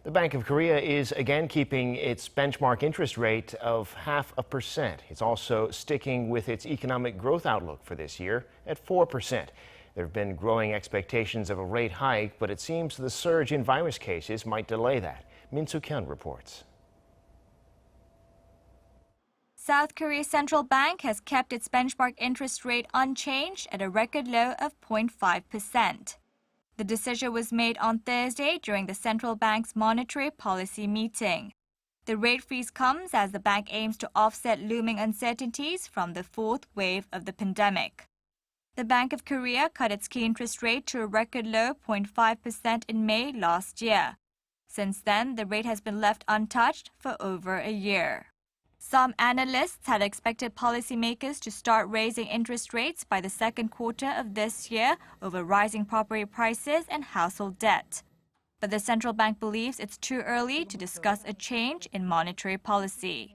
The Bank of Korea is again keeping its benchmark interest rate of 0.5%. It's also sticking with its economic growth outlook for this year at 4%. There have been growing expectations of a rate hike, but it seems the surge in virus cases might delay that. Suk-hyen reports. South Korea's central bank has kept its benchmark interest rate unchanged at a record low of 0.5%. The decision was made on Thursday during the central bank's monetary policy meeting. The rate freeze comes as the bank aims to offset looming uncertainties from the fourth wave of the pandemic. The Bank of Korea cut its key interest rate to a record low 0.5% in May last year. Since then, the rate has been left untouched for over a year. Some analysts had expected policymakers to start raising interest rates by the second quarter of this year over rising property prices and household debt. But the central bank believes it's too early to discuss a change in monetary policy.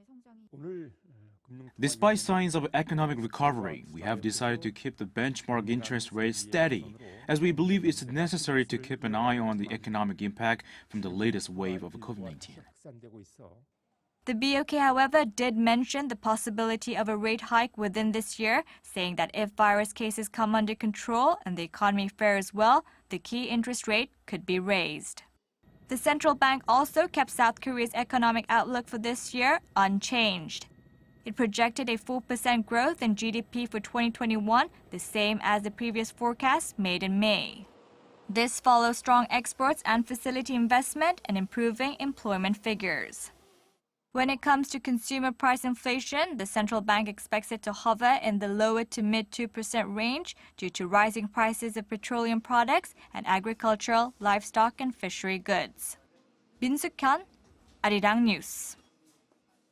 Despite signs of economic recovery, we have decided to keep the benchmark interest rate steady, as we believe it's necessary to keep an eye on the economic impact from the latest wave of COVID-19. The BOK, however, did mention the possibility of a rate hike within this year, saying that if virus cases come under control and the economy fares well, the key interest rate could be raised. The central bank also kept South Korea's economic outlook for this year unchanged. It projected a 4% growth in GDP for 2021, the same as the previous forecast made in May. This follows strong exports and facility investment and improving employment figures. When it comes to consumer price inflation, the central bank expects it to hover in the lower to mid 2% range due to rising prices of petroleum products and agricultural, livestock, and fishery goods. Suk-hyen, Arirang News.